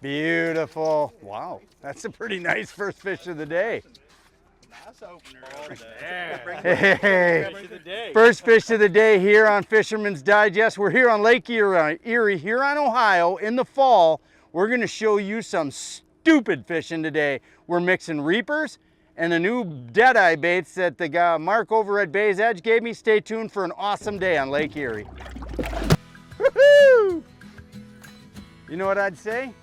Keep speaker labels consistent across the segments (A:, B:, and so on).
A: Beautiful. Wow, that's a pretty nice first fish of the day. Hey, first fish of the day here on Fisherman's Digest. We're here on Lake Erie, Huron, Ohio. In the fall, we're going to show you some stupid fishing today. We're mixing reapers and the new deadeye baits that the guy Mark over at Bay's Edge gave me. Stay tuned for an awesome day on Lake Erie. Woohoo! You know what I'd say?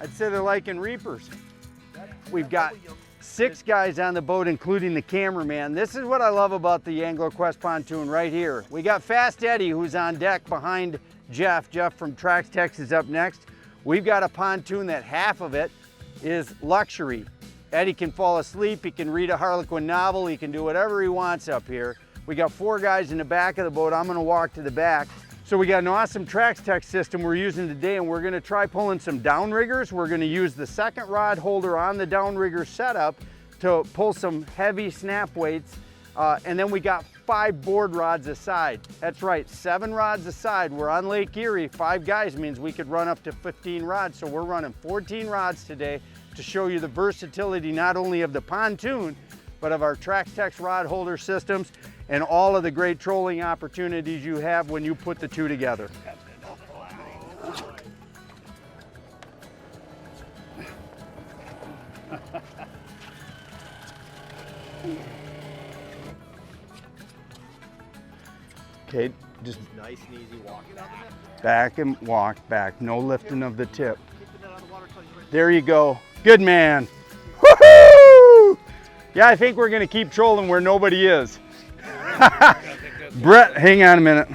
A: I'd say they're liking reapers. We've got 6 guys on the boat, including the cameraman. This is what I love about the Qwest pontoon right here. We got Fast Eddie, who's on deck behind Jeff. Jeff from Traxstech is up next. We've got a pontoon that half of it is luxury. Eddie can fall asleep, he can read a Harlequin novel, he can do whatever he wants up here. We got 4 guys in the back of the boat. I'm gonna walk to the back. So we got an awesome Traxstech system we're using today, and we're gonna try pulling some downriggers. We're gonna use the second rod holder on the downrigger setup to pull some heavy snap weights. And then we got 5 board rods aside. That's right, 7 rods aside. We're on Lake Erie. 5 guys means we could run up to 15 rods. So we're running 14 rods today to show you the versatility not only of the pontoon, but of our Traxstech rod holder systems and all of the great trolling opportunities you have when you put the two together. Okay, just
B: nice and easy walking.
A: Back and walk back, no lifting of the tip. There you go, good man. Woohoo! Yeah, I think we're gonna keep trolling where nobody is. Brett, hang on a minute.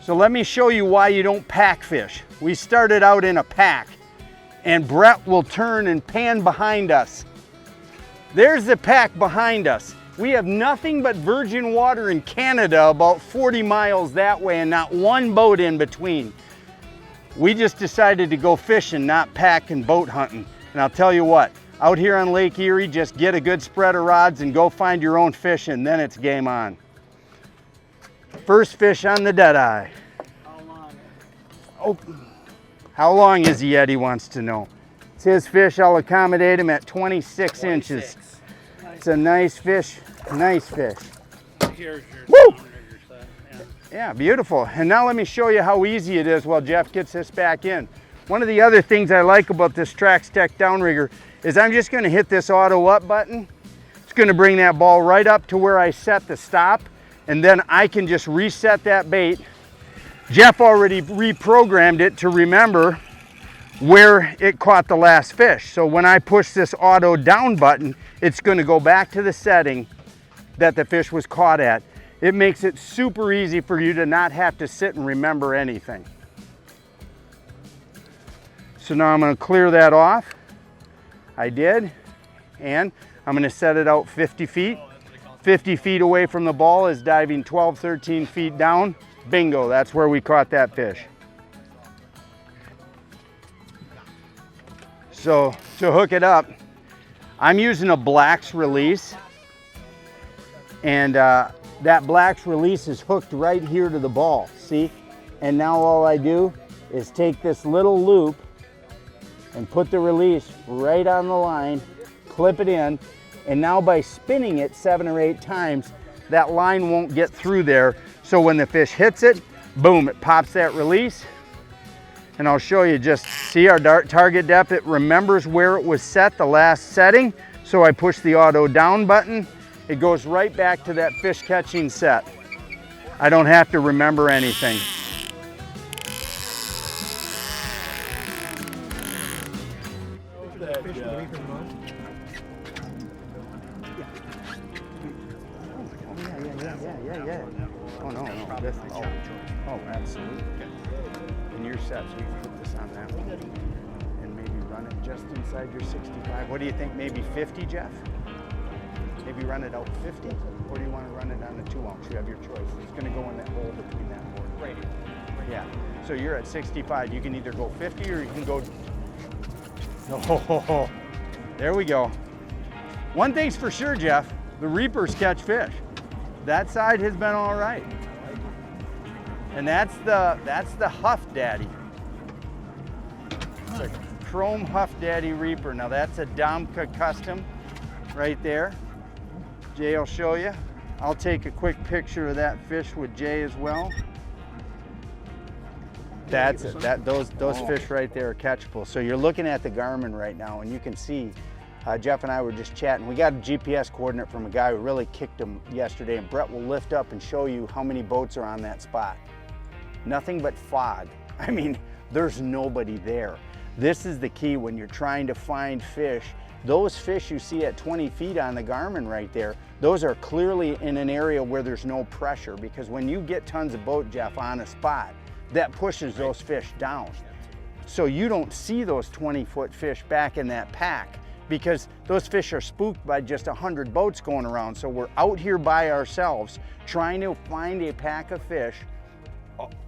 A: So let me show you why you don't pack fish. We started out in a pack, and Brett will turn and pan behind us. There's the pack behind us. We have nothing but virgin water in Canada about 40 miles that way and not one boat in between. We just decided to go fishing, not pack and boat hunting. And I'll tell you what, out here on Lake Erie, just get a good spread of rods and go find your own fish, and then it's game on. First fish on the deadeye.
B: How long?
A: Oh, how long is he, Eddie wants to know. It's his fish. I'll accommodate him at 26 inches. It's a nice fish, nice fish.
B: Here's your
A: Woo!
B: set.
A: Yeah, beautiful. And now let me show you how easy it is while Jeff gets this back in. One of the other things I like about this Traxstech downrigger is I'm just going to hit this auto up button. It's going to bring that ball right up to where I set the stop, and then I can just reset that bait. Jeff already reprogrammed it to remember where it caught the last fish. So when I push this auto down button, it's going to go back to the setting that the fish was caught at. It makes it super easy for you to not have to sit and remember anything. So now I'm going to clear that off. I did, and I'm going to set it out 50 feet. 50 feet away from the ball is diving 12, 13 feet down. Bingo, that's where we caught that fish. So to hook it up, I'm using a Black's release, and that Black's release is hooked right here to the ball, see? And now all I do is take this little loop and put the release right on the line, clip it in, and now by spinning it 7 or 8 times, that line won't get through there. So when the fish hits it, boom, it pops that release. And I'll show you, just see our target depth. It remembers where it was set, the last setting. So I push the auto down button. It goes right back to that fish catching set. I don't have to remember anything. Yeah. Oh, no. Oh, absolutely. In your sets, we can put this on that one and maybe run it just inside your 65. What do you think, maybe 50, Jeff? Maybe run it out 50? Or do you want to run it on the 2-ounce? You have your choice. It's going to go in that hole between that board.
B: Right here.
A: Yeah. So you're at 65. You can either go 50 or you can go... Oh, there we go. One thing's for sure, Jeff. The reapers catch fish. That side has been all right. And that's the Huff Daddy. It's a Chrome Huff Daddy Reaper. Now that's a Domka custom right there. Jay will show you. I'll take a quick picture of that fish with Jay as well. That's it. Those fish right there are catchable. So you're looking at the Garmin right now, and you can see Jeff and I were just chatting. We got a GPS coordinate from a guy who really kicked him yesterday, and Brett will lift up and show you how many boats are on that spot. Nothing but fog. I mean, there's nobody there. This is the key when you're trying to find fish. Those fish you see at 20 feet on the Garmin right there, those are clearly in an area where there's no pressure, because when you get tons of boat, Jeff, on a spot, that pushes those fish down. So you don't see those 20-foot fish back in that pack, because those fish are spooked by just 100 boats going around. So we're out here by ourselves trying to find a pack of fish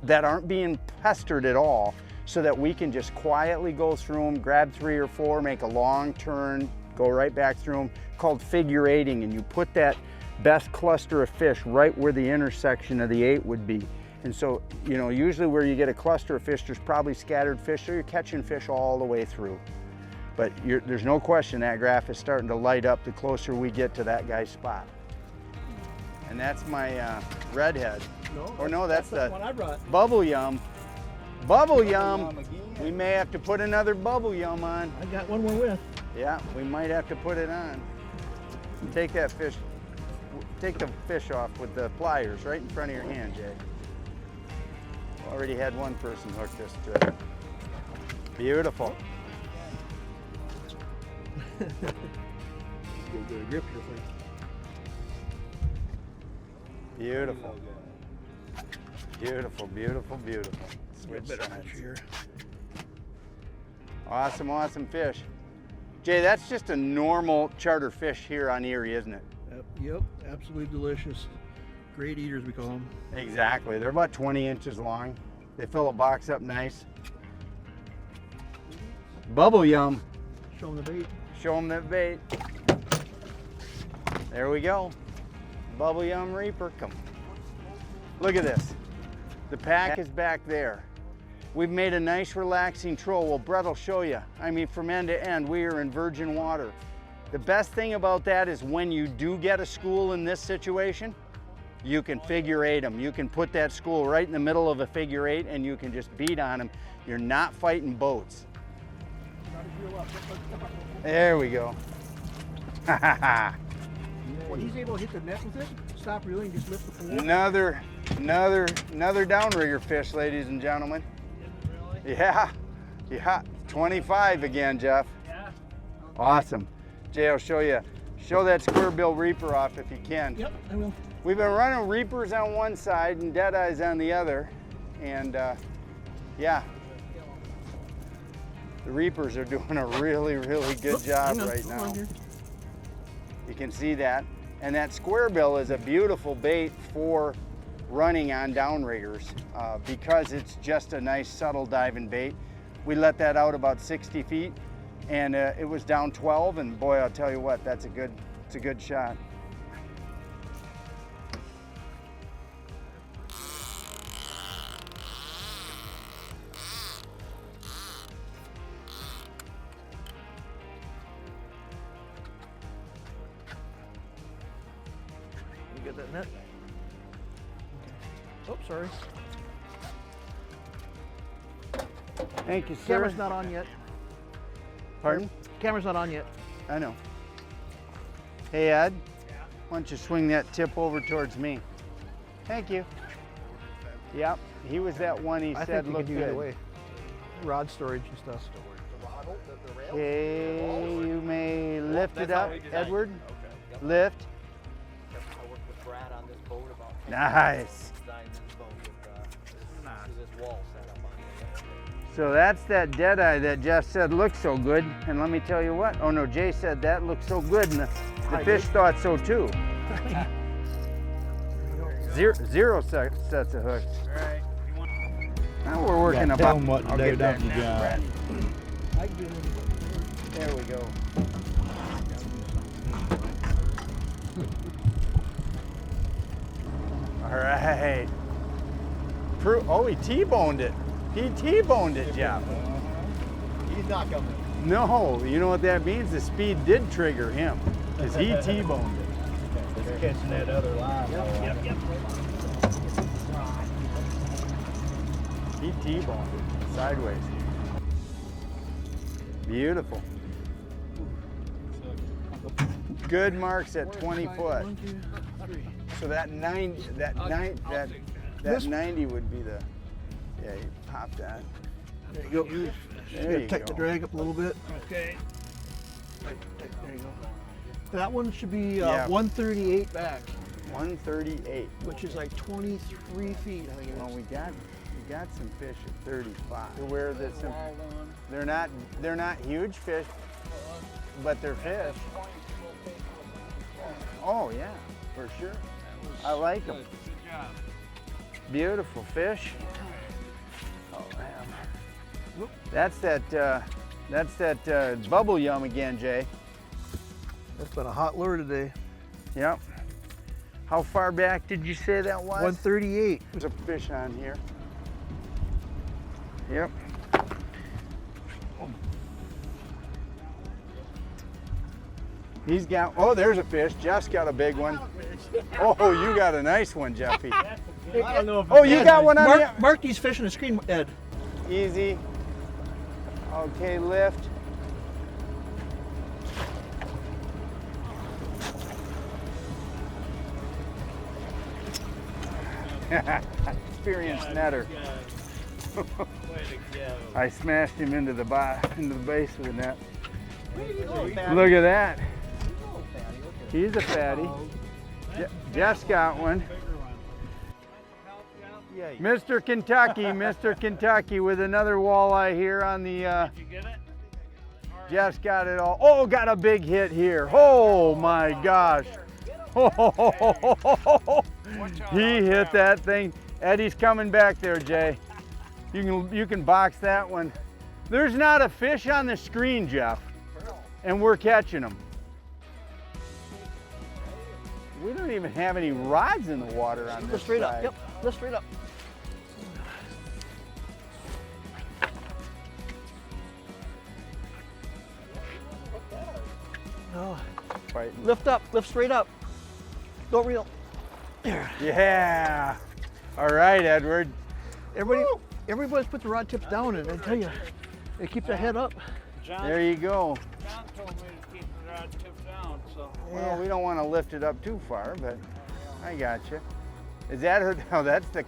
A: that aren't being pestered at all, so that we can just quietly go through them, grab 3 or 4, make a long turn, go right back through them, called figure eighting, and you put that best cluster of fish right where the intersection of the 8 would be. And so, you know, usually where you get a cluster of fish, there's probably scattered fish, so you're catching fish all the way through. But there's no question that graph is starting to light up the closer we get to that guy's spot. And that's my redhead. No, that's the
C: one I brought.
A: Bubble Yum. Bubble Yum. We may have to put another Bubble Yum on.
C: I got one more with.
A: Yeah, we might have to put it on. Take that fish, take the fish off with the pliers right in front of your hand, Jay. Already had one person hook this to it. Beautiful.
C: Get a grip here for you.
A: Beautiful. Beautiful, beautiful, beautiful. Switch sides here. Awesome, awesome fish. Jay, that's just a normal charter fish here on Erie, isn't it?
C: Yep, absolutely delicious. Great eaters, we call them.
A: Exactly. They're about 20 inches long. They fill a box up nice. Bubble Yum.
C: Show them the bait.
A: Show them that bait. There we go. Bubble Yum Reaper. Come. Look at this. The pack is back there. We've made a nice relaxing troll. Well, Brett will show you. I mean, from end to end, we are in virgin water. The best thing about that is when you do get a school in this situation, you can figure eight them. You can put that school right in the middle of a figure eight and you can just beat on them. You're not fighting boats. There we go.
C: When he's able to hit the net with it, stop reeling, just lift the pole.
A: Another downrigger fish, ladies and gentlemen.
B: Really?
A: Yeah. 25 again, Jeff.
B: Yeah.
A: Awesome. Jay, I'll show you. Show that square bill reaper off if you can.
C: Yep, I will.
A: We've been running reapers on one side and deadeyes on the other, and yeah, the reapers are doing a really, really good job right now. You can see that, and that square bill is a beautiful bait for running on downriggers because it's just a nice subtle diving bait. We let that out about 60 feet, and it was down 12, and boy, I'll tell you what, it's a good shot.
C: You get that net? Oh, sorry.
A: Thank you, sir.
C: Camera's not on yet.
A: Pardon?
C: Camera's not on yet.
A: I know. Hey, Ed, why don't you swing that tip over towards me? Thank you. Yep, he was that one he said looked good.
C: Away. Rod storage and stuff.
A: Okay, you may lift it up, Edward.
B: Okay.
A: Lift.
B: I worked with Brad on this boat about 10
A: Nice.
B: designing this boat with this wall set up on it.
A: So that's that deadeye that Jeff said looked so good. And let me tell you what, oh no, Jay said that looked so good, and the fish thought so too. Zero sets of hooks.
B: All right.
A: Now we're working
D: Yeah,
A: about.
D: tell 'em what to
A: I'll
D: do,
A: get that
D: don't you,
A: now,
D: John?
A: Brad. There we go. All right. Oh, he T-boned it. He T-boned it, Jeff.
B: He's not coming.
A: No, you know what that means? The speed did trigger him because he T-boned it.
B: Just catching that other line. Yep.
A: He T-boned it sideways. Beautiful. Good marks at 20 foot.
C: 1, 2, 3.
A: So that 90 would be the, yeah, you pop that.
C: There you go.
A: There
C: You
A: you
C: gotta tighten
A: go.
C: the drag up a little bit.
B: Okay.
C: There you go. That one should be
A: Yeah.
C: 138 back,
A: 138.
C: which is like 23 feet, I think it
A: Well,
C: is.
A: we got some fish at 35. Where this, they're not huge fish, but they're fish. Oh yeah, for sure. I like them.
B: Good job.
A: Beautiful fish. Oh man. That's that bubble yum again, Jay.
C: That's been a hot lure today.
A: Yep. How far back did you say that was?
C: 138.
A: There's a fish on here. Yep. He's got, oh, there's a fish. Jeff's got a big one. Oh, you got a nice one, Jeffy.
B: I don't know if
A: Oh, you got one on
C: Mark these fish on the screen, Ed.
A: Easy. Okay, lift. Experienced netter.
B: Way to go.
A: I smashed him into the base of the net.
B: Look
A: Look at that. He's a fatty. Jeff's got one. Mr. Kentucky with another walleye here on the,
B: Did you get it?
A: Jeff's got it all. Oh, got a big hit here. Oh my gosh. He hit that thing. Eddie's coming back there, Jay. You can box that one. There's not a fish on the screen, Jeff, and we're catching them. We don't even have any rods in the water on this
C: Lift straight up.
A: side.
C: Yep. Lift straight up. No.
A: Fighting.
C: Lift up. Lift straight up. Don't reel. There.
A: Yeah. All right, Edward.
C: Everybody's put the rod tips down, and I tell you, they keep the head up.
A: There you go.
B: John told me to keep the rod tip down, so.
A: Well, we don't want to lift it up too far, but I got you. Is that? No, that's the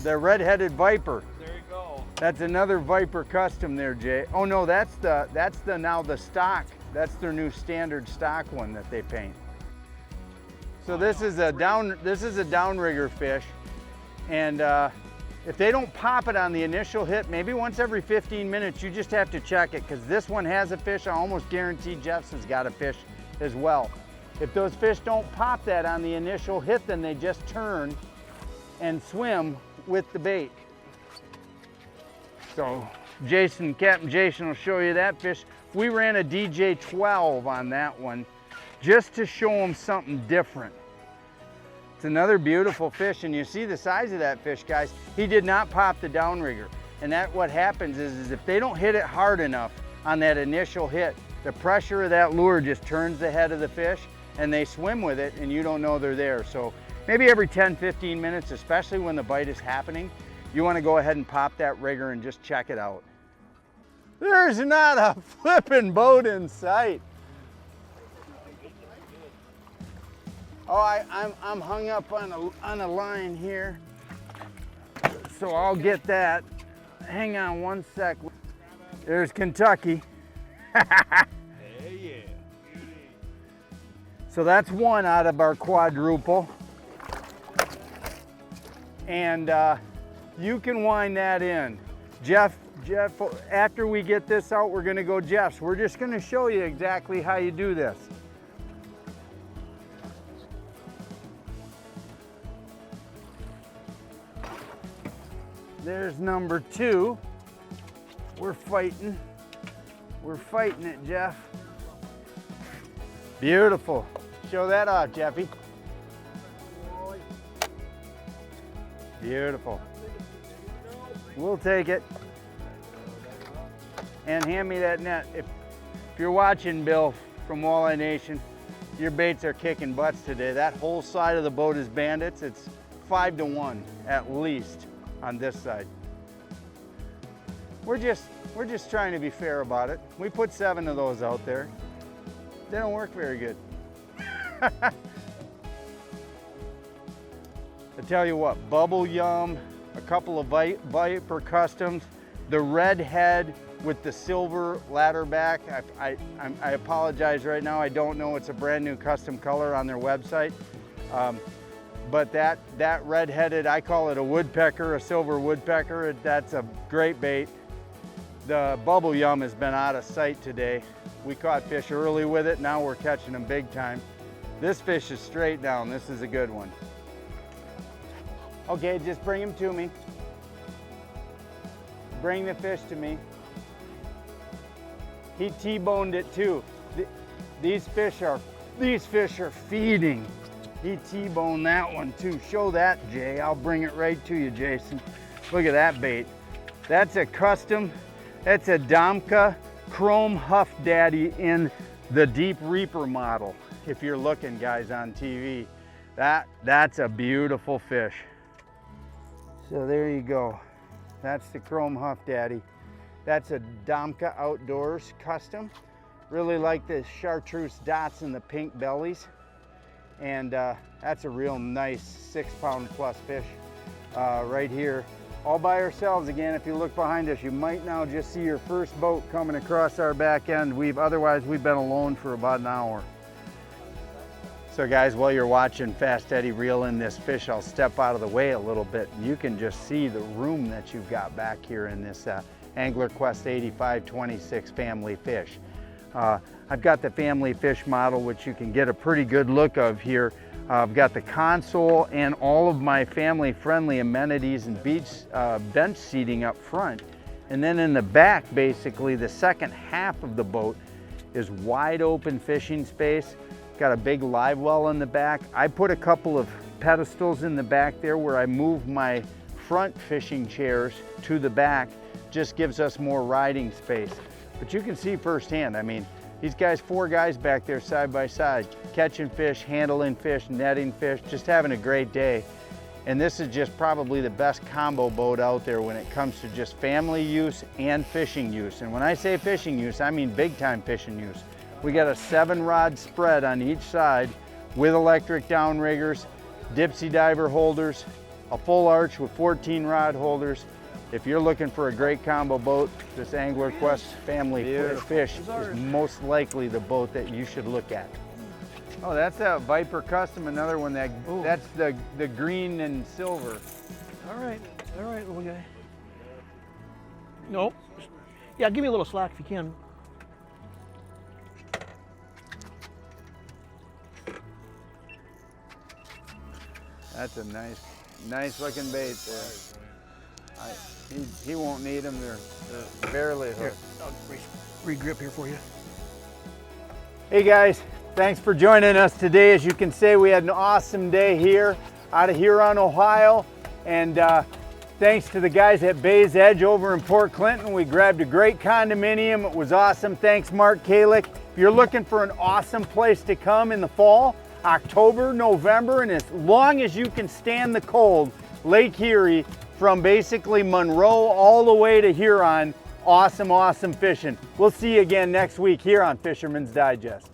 A: the red-headed viper.
B: There you go.
A: That's another Viper custom there, Jay. Oh no, that's now the stock. That's their new standard stock one that they paint. So this is a downrigger fish, and if they don't pop it on the initial hit, maybe once every 15 minutes, you just have to check it, because this one has a fish. I almost guarantee Jeff's has got a fish as well. If those fish don't pop that on the initial hit, then they just turn and swim with the bait. So Captain Jason will show you that fish. We ran a DJ 12 on that one just to show them something different. It's another beautiful fish, and you see the size of that fish, guys. He did not pop the downrigger. And what happens is if they don't hit it hard enough on that initial hit, the pressure of that lure just turns the head of the fish, and they swim with it, and you don't know they're there. So maybe every 10, 15 minutes, especially when the bite is happening, you want to go ahead and pop that rigger and just check it out. There's not a flipping boat in sight. Oh, I'm hung up on a line here, so I'll get that. Hang on one sec. There's Kentucky.
B: Yeah.
A: So that's one out of our quadruple. And you can wind that in. Jeff, after we get this out, we're gonna go Jeff's. We're just gonna show you exactly how you do this. There's number 2. We're fighting it, Jeff. Beautiful. Show that off, Jeffy. Beautiful. We'll take it. and hand me that net. If you're watching, Bill, from Walleye Nation, your baits are kicking butts today. That whole side of the boat is bandits. It's 5 to 1 at least on this side. We're just trying to be fair about it. We put 7 of those out there. They don't work very good. I tell you what, Bubble Yum, a couple of Viper Customs, the red head with the silver ladder back. I apologize right now, I don't know, it's a brand new custom color on their website. But that red-headed, I call it a woodpecker, a silver woodpecker, that's a great bait. The Bubble Yum has been out of sight today. We caught fish early with it, now we're catching them big time. This fish is straight down, this is a good one. Okay, just bring him to me. Bring the fish to me. He T-boned it too. These fish are feeding. He T-boned that one too. Show that, Jay. I'll bring it right to you, Jason. Look at that bait. That's a custom. That's a Domka Chrome Huff Daddy in the Deep Reaper model. If you're looking, guys, on TV, that's a beautiful fish. So there you go. That's the Chrome Huff Daddy. That's a Domka Outdoors custom. Really like the chartreuse dots and the pink bellies. And that's a real nice 6-pound plus fish right here. All by ourselves again. If you look behind us, you might now just see your first boat coming across our back end. Otherwise we've been alone for about an hour. So guys, while you're watching Fast Eddie reel in this fish, I'll step out of the way a little bit. You can just see the room that you've got back here in this Angler Qwest 8526 family fish. I've got the family fish model, which you can get a pretty good look of here. I've got the console and all of my family-friendly amenities and bench seating up front. And then in the back, basically, the second half of the boat is wide open fishing space. Got a big live well in the back. I put a couple of pedestals in the back there where I move my front fishing chairs to the back. Just gives us more riding space. But you can see firsthand, I mean, these guys, 4 guys back there side by side, catching fish, handling fish, netting fish, just having a great day. And this is just probably the best combo boat out there when it comes to just family use and fishing use. And when I say fishing use, I mean big time fishing use. We got a 7-rod spread on each side with electric downriggers, Dipsy diver holders, a full arch with 14 rod holders. If you're looking for a great combo boat, this Angler Qwest family fish is most likely the boat that you should look at. Oh, that's a Viper Custom, another one that's the green and silver.
C: All right, little guy. Nope. Yeah, give me a little slack if you can.
A: That's a nice looking bait there. He won't need them. They're barely hooked.
C: Here, I'll re-grip here for you.
A: Hey guys, thanks for joining us today. As you can see, we had an awesome day here out of Huron, Ohio. And thanks to the guys at Bay's Edge over in Port Clinton. We grabbed a great condominium. It was awesome. Thanks, Mark Kalick. If you're looking for an awesome place to come in the fall, October, November, and as long as you can stand the cold, Lake Erie, from basically Monroe all the way to Huron, awesome fishing. We'll see you again next week here on Fisherman's Digest.